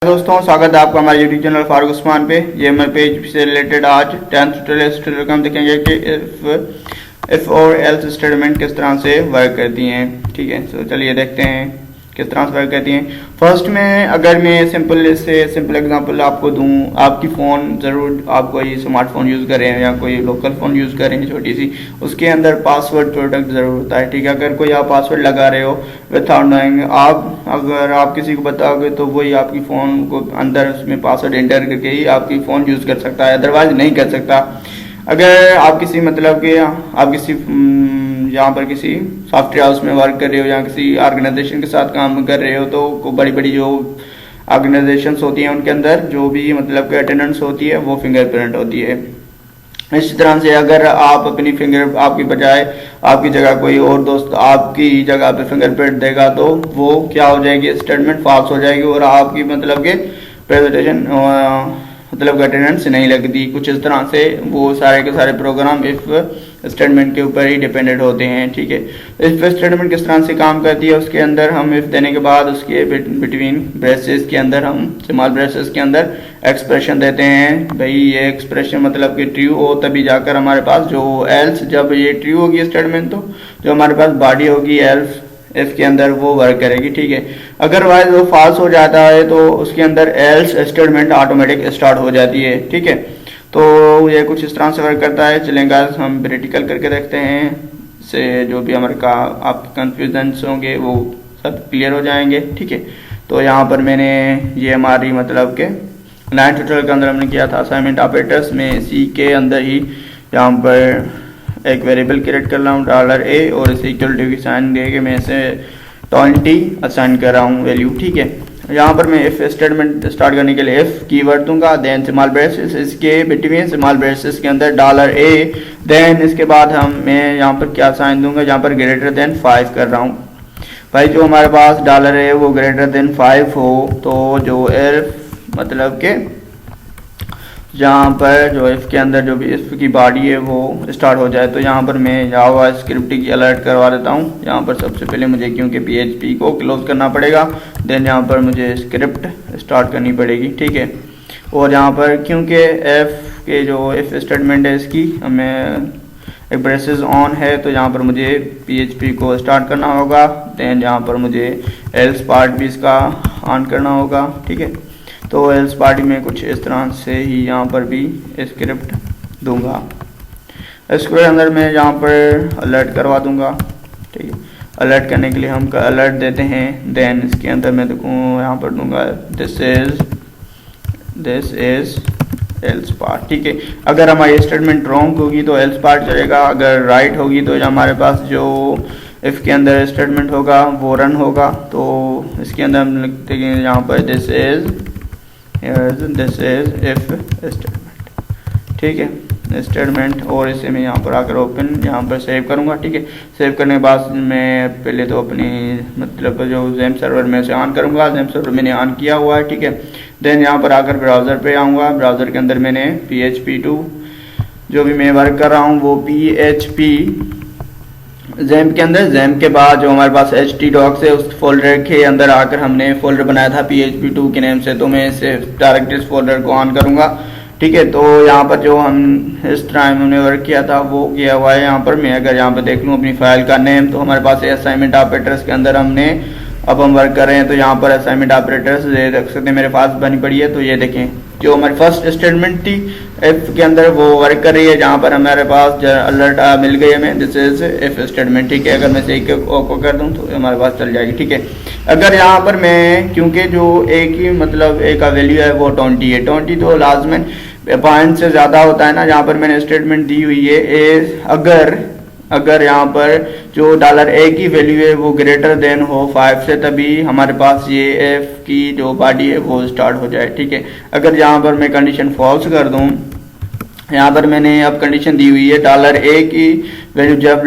दोस्तों, स्वागत है आपका हमारे यूट्यूब चैनल फारूक उस्मान पे। ये मैं पेज से रिलेटेड आज 10th ट्यूटोरियल हम देखेंगे कि इफ और एल्स स्टेटमेंट किस तरह से वर्क करती हैं। ठीक है, तो चलिए देखते हैं किस तरह से वर्क करती हैं। फर्स्ट में अगर मैं सिंपल एग्जांपल आपको दूं, आपकी फ़ोन ज़रूर आप कोई स्मार्टफोन यूज़ करें या कोई लोकल फ़ोन यूज़ करें छोटी सी, उसके अंदर पासवर्ड प्रोडक्ट ज़रूर होता है। ठीक है, अगर कोई आप पासवर्ड लगा रहे हो विदाउट नोइंग, अगर आप किसी को बताओगे तो वही आपकी फ़ोन को अंदर उसमें पासवर्ड एंटर करके ही आपकी फ़ोन यूज़ कर सकता है, अदरवाइज नहीं कर सकता। अगर आप किसी मतलब कि आप किसी यहाँ पर किसी सॉफ्टवेयर हाउस में वर्क कर रहे हो या किसी ऑर्गेनाइजेशन के साथ काम कर रहे हो, तो बड़ी बड़ी जो ऑर्गेनाइजेशंस होती हैं उनके अंदर जो भी मतलब कि अटेंडेंस होती है वो फिंगरप्रिंट होती है। इस तरह से अगर आप अपनी आपकी बजाय आपकी जगह कोई और दोस्त आपकी जगह पे फिंगरप्रिंट देगा तो वो क्या हो जाएगी, स्टेटमेंट फॉल्स हो जाएगी और आपकी मतलब के प्रेजेंटेशन मतलब अटेंडेंस नहीं लगती। कुछ इस तरह से वो सारे के सारे प्रोग्राम इफ स्टेटमेंट के ऊपर ही डिपेंडेंट होते हैं। ठीक है, इफ स्टेटमेंट किस तरह से काम करती है, उसके अंदर हम इफ देने के बाद उसके बिटवीन ब्रेसेस के अंदर हम स्मॉल ब्रेसेस के अंदर एक्सप्रेशन देते हैं। भाई ये एक्सप्रेशन मतलब कि ट्रू हो तभी जाकर हमारे पास जो एल्स, जब ये ट्रू होगी स्टेटमेंट तो जो हमारे पास बॉडी होगी एल्स इफ के अंदर वो वर्क करेगी। ठीक है, अगरवाइज वो फॉल्स हो जाता है तो उसके अंदर एल्स स्टेटमेंट ऑटोमेटिक स्टार्ट हो जाती है। ठीक है, तो ये कुछ इस तरह से वर्क करता है। चलेंगे हम प्रैक्टिकल करके देखते हैं, से जो भी हमारे का आपके कंफ्यूजन्स होंगे वो सब क्लियर हो जाएंगे। ठीक है, तो यहाँ पर मैंने ये हमारी मतलब के 9th ट्यूटोरियल के अंदर हमने किया था असाइनमेंट ऑपरेटर्स में, सी के अंदर ही यहाँ पर एक वेरिएबल क्रिएट कर रहा हूँ $a और इसे इक्वल टू की साइन दे के मैं इसे 20 असाइन कर रहा हूँ वैल्यू। ठीक है, यहाँ पर मैं इफ स्टेटमेंट स्टार्ट करने के लिए इफ कीवर्ड दूंगा, देन स्मॉल ब्रेसेस, इसके बिटवीन स्मॉल ब्रेसेस के अंदर $a, देन इसके बाद मैं यहाँ पर क्या साइन दूंगा, यहाँ पर ग्रेटर देन 5 कर रहा हूँ। भाई जो हमारे पास $a वो ग्रेटर देन 5 हो तो जो इफ मतलब के जहाँ पर जो इफ के अंदर जो भी इफ की बॉडी है वो स्टार्ट हो जाए। तो यहाँ पर मैं जावा स्क्रिप्ट की अलर्ट करवा देता हूँ। यहाँ पर सबसे पहले मुझे क्योंकि PHP को क्लोज करना पड़ेगा, देन यहाँ पर मुझे स्क्रिप्ट स्टार्ट करनी पड़ेगी। ठीक है, और यहाँ पर क्योंकि एफ के जो इफ स्टेटमेंट है इसकी हमें एक ब्रेसेस ऑन है तो यहाँ पर मुझे PHP को स्टार्ट करना होगा, देन यहाँ पर मुझे एल्स पार्ट भी इसका ऑन करना होगा। ठीक है, तो एल्स पार्टी में कुछ इस तरह से ही यहाँ पर भी स्क्रिप्ट दूंगा। इसके अंदर मैं यहाँ पर अलर्ट करवा दूंगा। ठीक है, अलर्ट करने के लिए हम अलर्ट देते हैं, देन इसके अंदर मैं देखूँ यहाँ पर दूंगा दिस इज एल्स पार्ट। ठीक है, अगर हमारी स्टेटमेंट रॉन्ग होगी तो एल्स पार्ट चलेगा, अगर राइट होगी तो हमारे पास जो इफ के अंदर स्टेटमेंट होगा वो रन होगा। तो इसके अंदर हम लिखते हैं यहाँ पर दिस इज इफ स्टेटमेंट। ठीक है, स्टेटमेंट, और इसे मैं यहाँ पर आकर ओपन यहाँ पर सेव करूँगा। ठीक है, सेव करने के बाद मैं पहले तो अपनी मतलब जो जेम सर्वर में से ऑन करूँगा, जेम सर्वर मैंने ऑन किया हुआ है। ठीक है, देन यहाँ पर आकर ब्राउज़र पे आऊँगा, ब्राउज़र के अंदर मैंने PHP2 जो भी मैं वर्क कर रहा हूँ वो PHP जेम के अंदर, जेम के बाद जो हमारे पास htdocs है उस फोल्डर के अंदर आकर हमने फोल्डर बनाया था PHP2 के नेम से, तो मैं इसे डायरेक्ट इस फोल्डर को ऑन करूंगा। ठीक है, तो यहाँ पर जो हम इस तरह हमने वर्क किया था वो किया हुआ है। यहाँ पर मैं अगर यहाँ पर देख लूँ अपनी फाइल का नेम, तो हमारे पास असाइनमेंट ऑपरेटर्स के अंदर हमने अब हम वर्क कर रहे हैं। तो यहाँ पर असाइनमेंट ऑपरेटर्स ये देख सकते हैं मेरे पास बनी पड़ी है। तो ये देखें जो हमारी फर्स्ट स्टेटमेंट थी इफ के अंदर वो वर्क कर रही है, जहाँ पर हमारे पास अलर्ट मिल गई हमें दिस इज इफ स्टेटमेंट। ठीक है, अगर मैं से को कर दूँ तो हमारे पास चल जाएगी। ठीक है, अगर यहाँ पर मैं क्योंकि जो एक ही मतलब एक का वैल्यू है वो 20 है, 20 तो लाजमन पॉइंट से ज़्यादा होता है ना, जहाँ पर मैंने स्टेटमेंट दी हुई है अगर यहाँ पर जो $a की वैल्यू है वो ग्रेटर देन हो 5 से, तभी हमारे पास ये एफ की जो बॉडी है वो स्टार्ट हो जाए। ठीक है, अगर यहाँ पर मैं कंडीशन फॉल्स कर दूँ, यहाँ पर मैंने अब कंडीशन दी हुई है $a की वैल्यू जब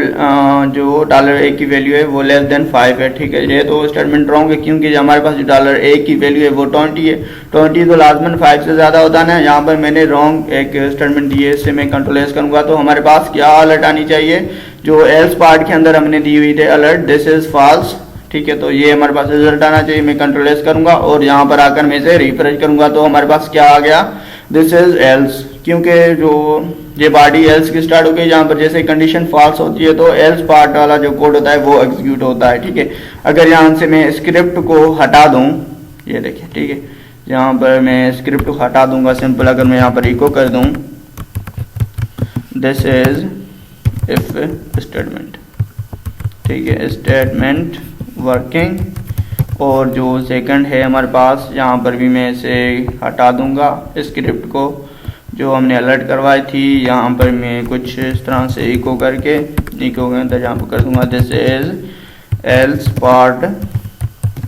जो $a की वैल्यू है वो लेस देन 5 है। ठीक है, ये तो स्टेटमेंट रॉन्ग है क्योंकि हमारे पास जो $a की वैल्यू है वो 20 है, 20 तो लाजमन 5 से ज़्यादा होता है ना। यहाँ पर मैंने रॉन्ग एक स्टेटमेंट दी है, इससे मैं कंट्रोल एस करूँगा तो हमारे पास क्या अलर्ट आनी चाहिए, जो एल्स पार्ट के अंदर हमने दी हुई थी अलर्ट दिस इज फॉल्स। ठीक है। तो ये हमारे पास रिजल्ट आना चाहिए। मैं कंट्रोल एस करूंगा और यहाँ पर आकर मैं इसे रिफ्रेश करूंगा तो हमारे पास क्या आ गया, दिस इज एल्स, क्योंकि जो ये बॉडी एल्स की स्टार्ट हो गई। यहाँ पर जैसे कंडीशन फॉल्स होती है तो एल्स पार्ट वाला जो कोड होता है वो एग्जीक्यूट होता है, ठीक है। अगर यहाँ से मैं स्क्रिप्ट को हटा दूं, ये देखिए, ठीक है, यहाँ पर मैं स्क्रिप्ट को हटा दूंगा सिंपल। अगर मैं यहाँ पर इको कर दूं दिस इज इफ स्टेटमेंट, ठीक है, स्टेटमेंट वर्किंग, और जो सेकंड है हमारे पास यहाँ पर भी मैं इसे हटा दूंगा स्क्रिप्ट को जो हमने अलर्ट करवाई थी। यहाँ पर मैं कुछ इस तरह से इको करके इको के अंदर यहाँ पर कर दूंगा this is else part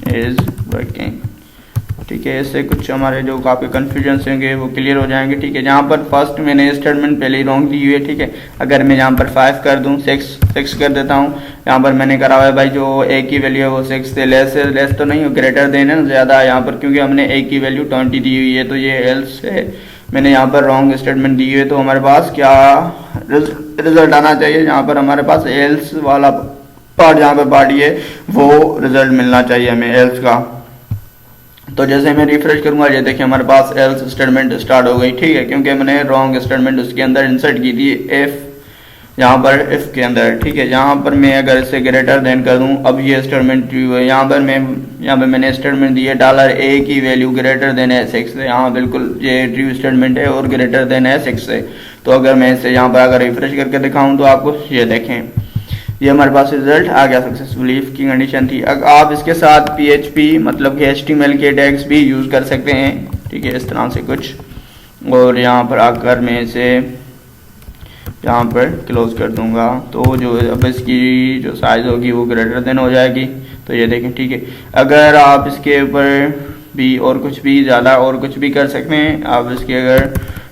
is working, ठीक है। इससे कुछ हमारे जो काफ़ी कन्फ्यूजन होंगे वो क्लियर हो जाएंगे, ठीक है। जहाँ पर फर्स्ट मैंने स्टेटमेंट पहले ही रॉन्ग दी हुई है, ठीक है। अगर मैं यहाँ पर 5 कर दूँ, 6 कर देता हूँ। यहाँ पर मैंने करा हुआ है भाई जो ए की वैल्यू है वो 6 से लेस तो नहीं हो, ग्रेटर देन है ज़्यादा। यहाँ पर क्योंकि हमने ए की वैल्यू 20 दी हुई है तो ये एल्स है, मैंने यहाँ पर रॉन्ग स्टेटमेंट दी हुई है। तो हमारे पास क्या रिजल्ट आना चाहिए, यहाँ पर हमारे पास एल्स वाला पार्ट जहाँ पर बॉडी है वो रिजल्ट मिलना चाहिए हमें एल्स का। तो जैसे मैं रिफ्रेश करूंगा ये देखिए हमारे पास एल्स स्टेटमेंट स्टार्ट हो गई, ठीक है, क्योंकि मैंने रॉन्ग स्टेटमेंट उसके अंदर इंसर्ट की थी इफ, यहाँ पर इफ के अंदर, ठीक है। यहाँ पर मैं अगर इसे ग्रेटर देन कर दूं, अब ये स्टेटमेंट ट्रू है। यहाँ पर मैंने स्टेटमेंट दी है $a की वैल्यू ग्रेटर देन है 6 से, यहाँ बिल्कुल ये ट्रू स्टेटमेंट है और ग्रेटर देन है 6 से। तो अगर मैं इसे यहाँ पर अगर रिफ्रेश करके दिखाऊं तो आपको ये देखें ये हमारे पास रिजल्ट आ गया सक्सेसफुली। इफ की कंडीशन थी। अगर आप इसके साथ PHP मतलब कि HTML के टैग्स भी यूज़ कर सकते हैं, ठीक है, इस तरह से कुछ। और यहाँ पर आकर मैं इसे यहाँ पर क्लोज कर दूंगा तो जो अब इसकी जो साइज़ होगी वो ग्रेटर देन हो जाएगी। तो ये देखें, ठीक है। अगर आप इसके ऊपर भी और कुछ भी ज़्यादा और कुछ भी कर सकते हैं, आप इसके अगर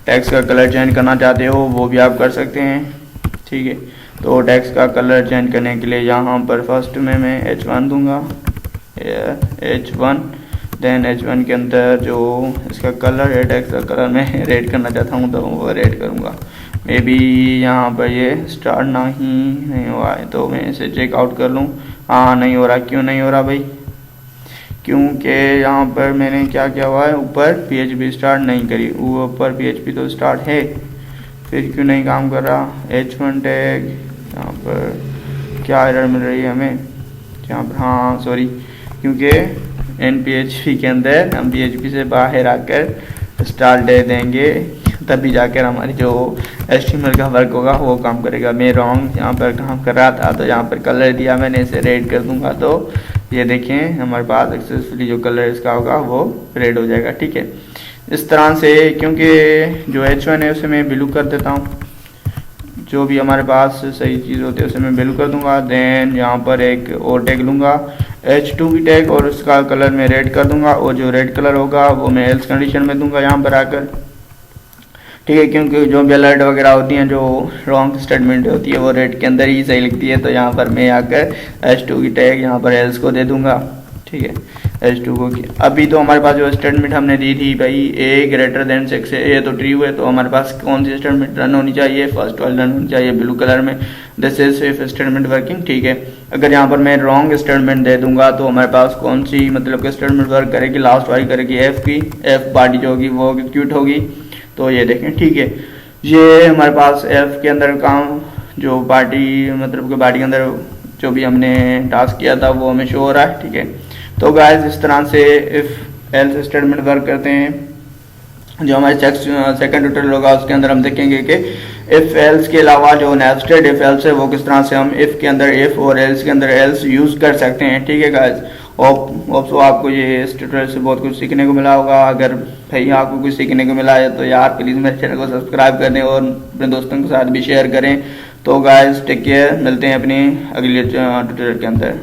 टेक्स्ट का कलर चेंज करना चाहते हो वो भी आप कर सकते हैं, ठीक है। तो टेक्स्ट का कलर चेंज करने के लिए यहाँ पर फर्स्ट में मैं H1 दूंगा, H1, देन H1 के अंदर जो इसका कलर है, टेक्स्ट का कलर मैं रेड करना चाहता हूँ तो वो रेड करूँगा। मे बी यहाँ पर ये स्टार्ट नहीं हुआ है तो मैं इसे चेकआउट कर लूँ। हाँ, नहीं हो रहा। क्यों नहीं हो रहा भाई? क्योंकि यहाँ पर मैंने क्या किया हुआ है, ऊपर PHP स्टार्ट नहीं करी, ऊपर PHP तो स्टार्ट है, फिर क्यों नहीं काम कर रहा। H1 टैग यहाँ पर क्या एरर मिल रही है हमें यहाँ पर, हाँ सॉरी, क्योंकि NPHP के अंदर हम PHP से बाहर आकर स्टार्ट दे देंगे तभी जाकर हमारी जो HTML का वर्क होगा वो काम करेगा। मैं रॉन्ग यहाँ पर काम कर रहा था तो यहाँ पर कलर दिया मैंने, इसे रेड कर दूंगा तो ये देखें हमारे पास सक्सेसफुली जो कलर इसका होगा वो रेड हो जाएगा, ठीक है। इस तरह से, क्योंकि जो H1 है उसे मैं ब्लू कर देता हूँ, जो भी हमारे पास सही चीज़ होती है उसे मैं ब्लू कर दूंगा। देन यहाँ पर एक और टैग लूँगा H2 की टैग और उसका कलर मैं रेड कर दूंगा और जो रेड कलर होगा वो मैं एल्स कंडीशन में दूंगा यहाँ पर आकर, ठीक है। क्योंकि जो भी अलर्ट वगैरह होती हैं जो रॉन्ग स्टेटमेंट होती है वो रेड के अंदर ही सही लिखती है। तो यहाँ पर मैं आकर H2 की टैग यहाँ पर एल्स को दे दूंगा, ठीक है, H2 को। अभी तो हमारे पास जो स्टेटमेंट हमने दी थी भाई A ग्रेटर देन 6 है, ये तो ट्रू है, तो हमारे पास कौन सी स्टेटमेंट रन होनी चाहिए, फर्स्ट वाली रन होनी चाहिए ब्लू कलर में, this is if statement working, ठीक है। अगर यहाँ पर मैं रॉन्ग स्टेटमेंट दे दूंगा तो हमारे पास कौन सी मतलब कि स्टेटमेंट वर्क करेगी, लास्ट वाली करेगी F की, F बॉडी जो होगी वो एग्जीक्यूट होगी। तो ये देखें, ठीक है, ये हमारे पास F के अंदर काम जो पार्टी मतलब कि बॉडी के अंदर जो भी हमने टास्क किया था वो हमें शो हो रहा है, ठीक है। तो गाइस इस तरह से इफ एल्स स्टेटमेंट वर्क करते हैं। जो हमारे सेकंड ट्यूटोरियल होगा उसके अंदर हम देखेंगे कि इफ एल्स के अलावा जो नेस्टेड इफ एल्स है वो किस तरह से हम इफ के अंदर इफ और एल्स के अंदर एल्स यूज कर सकते हैं, ठीक है गाइस। होप सो आपको ये इस ट्यूटोरियल से बहुत कुछ सीखने को मिला होगा। अगर भाई आपको कुछ सीखने को मिला है तो यार प्लीज़ मेरे चैनल को सब्सक्राइब कर दें और अपने दोस्तों के साथ भी शेयर करें। तो गाइस टेक केयर, मिलते हैं अपनी अगली ट्यूटोरियल के अंदर।